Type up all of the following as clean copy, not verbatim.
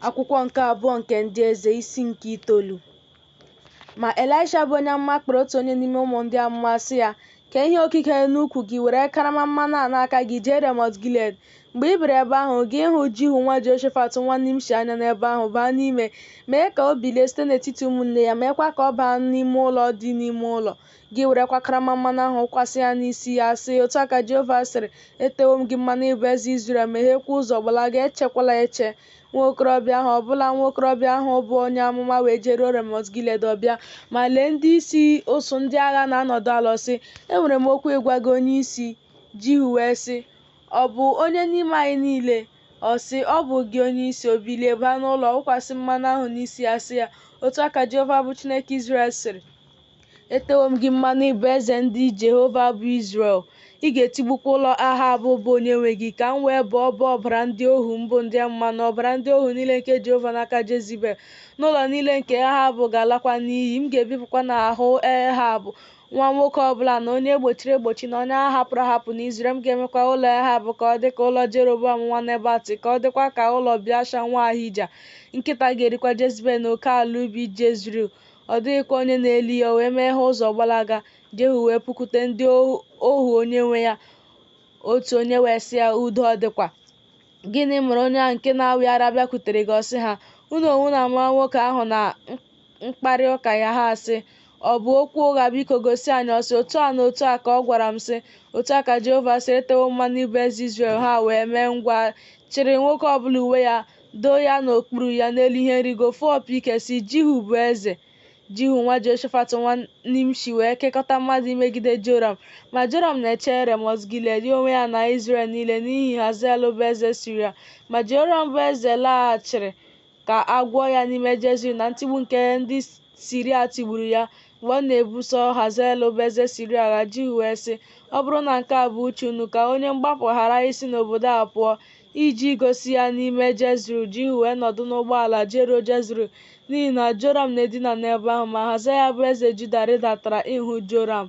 Akwụkwọ nke abụọ nke ndị eze isi nke 9. Ma Elisha bụ onye amụma kpọrọ otu onye n'ime ụmụ ndị amụma sị ya, kee ihe okike n'ukwu gị, were karama mmanụ a n'aka gị jee Ramọt Gilead. Mgbe ị bịara ebe ahụ, gị hụ Jihu nwa Jehoshafat nwa Nimshi anya n'ebe ahụ, baa n'ime, mee ka o bilie site n'etiti ụmụnne ya, meekwa ka ọ baa n'ime ụlọ dị n'ime ụlọ gị, werekwa karama mmanụ ahụ wụkwasị ya n'isi ya, sị, otu a ka Jehova sịrị, etewo m gị mmanụ ịbụ eze Izrel, meghekwa ụzọ, gbalaga, echekwala eche. Nwa okorobịa ahụ bụ onye amụma wee jeruo Ramọt Gilead ọbịa. Ma lee, ndị isi ụsụ ndị agha na-anọdụ ala sị, enwere m okwu ịgwa gị onye isi. Jihu wee sị, ọ bụ onye n'ime anyị niile? Ọ sị, ọ bụ gị onye isi. O bilie baa n'ụlọ, wụkwasị mmanụ ahụ n'isi ya, sị ya, otu a ka Jehova bụ Chineke Izrel sịrị, etewo m gị mmanụ ịbụ eze ndị Jehova bụ Izrel. Ị ga-etigbukwa ụlọ Ahab bụ onye nwe gị, ka m wee bọọ ọbara ndị ohu mbụ ndị amụma na ọbara ndị ohu niile nke Jehova n'aka Jezibel. N'ụlọ niile nke Ahab ga-alakwa n'iyi. M ga-ebipụkwa n'ahụ Ahab nwa nwoke ọbụla na onye egbochiri egbochi na onye a hapụrụ ahapụ n'Izrel. M ga-emekwa ụlọ Ahab ka ọ dị ka ụlọ Jeroboam nwa Nebat, ka ọ dịkwa ka ụlọ Baasha nwa Ahija. Nkịta ga-erikwa Jezebel na oke ala ubi Jezril. Ọ dịghịkwa onye na-eli ya. O wee mee ha ụzọ gbalaga. Jehu wee pukwute ndị ohu onye nwe ya. Otu onye wee sị ya, udo ọ dịkwa? Gịnị mere onye ahụ nke na-awị ara bịakwutere gị? Ọ sị ha, unu onwe unu ama nwoke ahụ na mkparị ụka ya. Ha sị, ọ bụ okwu ụgha? Biko gosi anyị. Ọ sị, otu a na otu a ka ọ gwara m, sị, otu a ka Jehova sị, etewo mmanụ ịbụ eze Izrel. Ha wee mee ngwa chịrị nwoke ọbụla uwe ya, doo ya n'okpuru ya n'elu ihe nrigo, fụọ opi ike, sị, Jihu bụ eze. Jihu nwa Jehoshafat nwa Nimshi wee kekọta mmadụ imegide Joram. Ma Joram na-eche Ramọt Gilead, ya onwe ya na Izrel niile, n'ihi Hazael bụ eze Siria. Ma Joram bụ eze laghachiri ka a gwọọ ya n'ime Jezril na ntigbu nke ndị Siria tigburu ya mgbe ọ na-ebuso Hazael bụ eze Siria agha. Jihu wee sị, ọ bụrụ na nke a bụ uche unu, ka onye mgbapụ ghara isi n'obodo a pụọ iji gosi ya n'ime Jezril. Jihu wee nọdụ n'ụgbọala jeruo Jezril, n'ihi na Joram na-edina n'ebe ahụ. Ma Hazaya bụ eze Juda rịdatara ịhụ Joram.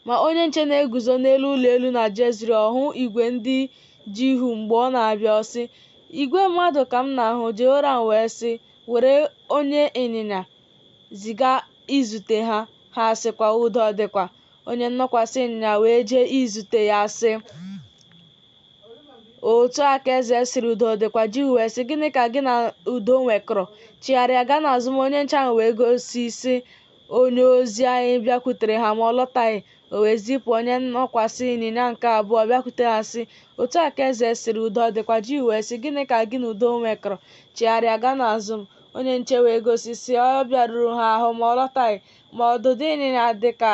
Ma onye nche na-eguzo n'elu ụlọ elu na Jezril hụ igwe ndị Jihu mgbe ọ na-abịa. Ọ sị, igwe mmadụ ka m na-ahụ. Joram wee sị, were onye ịnyịnya ziga izute ha. Ha sịkwa, udo ọ dịkwa? Onye nnọkwasị ịnyịnya wee jee izute ya, sị, otu a ka eze sịrị, udo dịkwa? Jihu wee sị, gịnị ka gị na udo nwekọrọ? Chigharịa gaa n'azụ m. Onye nche ahụ wee gosi sị onye ozi anyị bịakwutere ha, ma ọ lọtaghị. O wee zipụ onye nnọkwasị ịnyịnya nke abụọ bịakwute ha, sị, otu a ka eze sịrị, udo ọ dịkwa? Jihu wee sị, gịnị ka gị na udo nwekọrọ? Chigharịa gaa n'azụ m. Onye nche wee gosi sị ọ bịaruru ha ahụ, ma ọ lọtaghị. Ma ọdụdụ ịnyịnya dị ka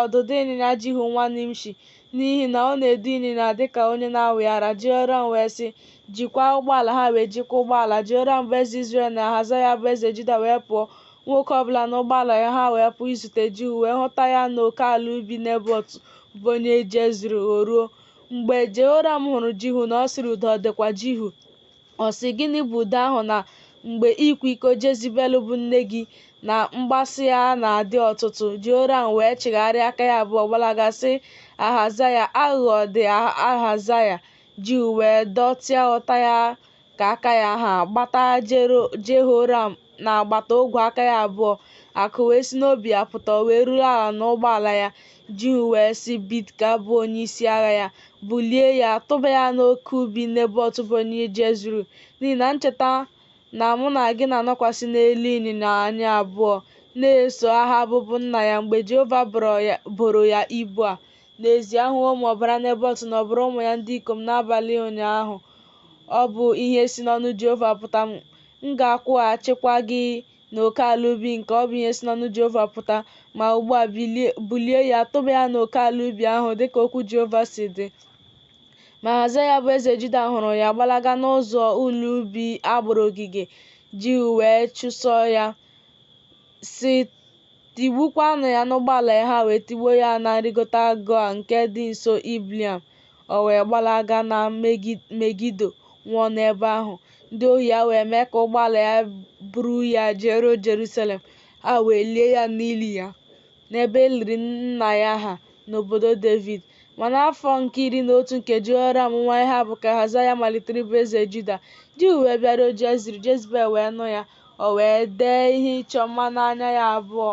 ọdụdụ ịnyịnya Jihu nwa Nimshi, n'ihi na ọ na-edu ịnyịnya dịka onye na-awị ara. Joram wee sị, jikwaa ụgbọala. Ha wee jikwa ụgbọala. Joram bụ eze Izrel na Hazaya bụ eze Juda wee pụọ, nwoke ọbụla n'ụgbọala ya. Ha wee pụọ izute Jihu, wee hụta ya n'oke ala ubi Nebọt bụ onye Jezril. O ruo mgbe Joram hụrụ Jihu na ọ sịrị, udo ọ dịkwa? Jihu ọ sị, gịnị bụ udo ahụ na mgbe ịkwa iko Jezibel bụ nne gị na mgbasị ya na-adị ọtụtụ? Joram wee chigharịa aka ya abụọ gbalaga, sị Ahazaya, aghụghọ dị Ahazaya. Jihu wee dọtịa ụta ya ka aka ya ha gbata Jehoram na agbata ogwe aka ya abụọ. Akụ wee si n'obi ya pụta, o wee ruru ala n'ụgbọala ya. Jihu wee sị Bidka bụ onye isi agha ya, bulie ya, tụba ya n'oke ubi Nebọt bụ onye Jezril, n'ihi na ncheta na mụ na gị na-anọkwasị n'elu ịnyịnya anyị abụọ na-eso Ahab bụ nna ya mgbe Jehova boro ya ibu a. N'ezie, ahụwo m ọbara Nebọt na ọbara ụmụ ya ndị ikom n'abalị ụnyaahụ. Ọ bụ ihe si n'ọnụ Jehova pụta. M ga-akwụghachikwa gị n'oke ala ubi nke ọ bụ ihe si n'ọnụ Jehova pụta. Ma ugbu a bulie ya, tụba ya n'oke ala ubi ahụ dịka okwu Jehova si dị. Ma Hazaya bụ eze Juda hụrụ ya gbalaga n'ụzọ ụlọ ubi agbụrụ ogige. Jihu wee chụso ya, sị, tigbukwanụ ya n'ụgbọala ya. Ha wee tigbuo ya na nrịgota Goa nke dị nso Ibleam. O wee gbalaga na Megido, nwụọ n'ebe ahụ. Ndị ohi ya wee mee ka ụgbọala ya buru ya jeruo Jerusalem. Ha wee lie ya n'ili ya n'ebe e liri nna ya ha n'obodo David. Ma n'afọ nke 11 nke Jehoram nwa Ahab ka Hazaya malitere ịbụ eze Juda. Jehu wee bịaruo Jezebel wee nụ ya, o wee dee ihe ịchọ mma n'anya ya abụọ,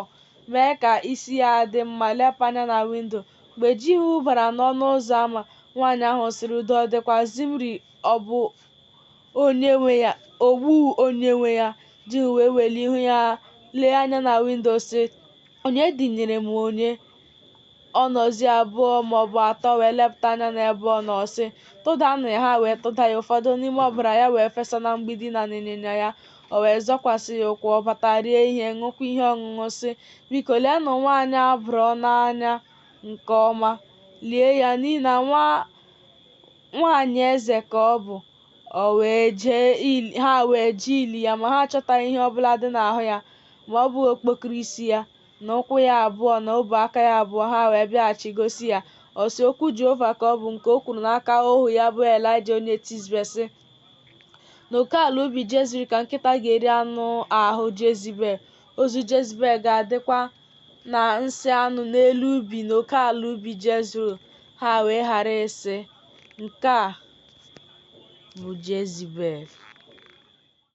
mee ka isi ya dị mma, lepụ anya na windo. Mgbe Jehu bara n'ọnụ ụzọ ámá, nwaanyị ahụ sịrị, "Udo ọ dịkwa Zimri, ọ bụ onye nwe ya?" Jehu wee welie ihu ya lee anya na windo sị, "Onye dịnyere m onye?" Ọ nọzie abụọ maọbụ atọ wee lepụta anya n'ebe ọ nọ sị, "Tụdanụ ya." Ha wee tụda ya, ụfọdụ n'ime ọbara ya wee fesa na mgbidi na n'ịnyịnya ya. O wee zọkwasị ya ụkwụ, ọ bata rie ihe, ṅụkwa ihe ọṅụṅụ sị, "Biko leenụ nwaanyị a bụrụ n'anya nke ọma, lie ya, n'ihi na nwaanyị eze ka ọ bụ." Ha wee jee ili ya, ma ha achọtaghị ihe ọbụla dị n'ahụ ya ma ọ bụghị okpokoro isi ya na ụkwụ ya abụọ na ọbụ aka ya abụọ. Ha wee bịaghachi gosi ya, ọ sị, "Okwu Jehova ka ọ bụ nke o kwuru n'aka ohu ya bụ Elaịja onye Tizbe sị, n'oke ala ubi Jezril ka nkịta ga-eri anụ ahụ Jezebel. Ozu Jezebel ga-adịkwa na nsị anụ n'elu ubi n'oke ala ubi Jezril." Ha wee ghara ịsị, "Nke a bụ Jezebel."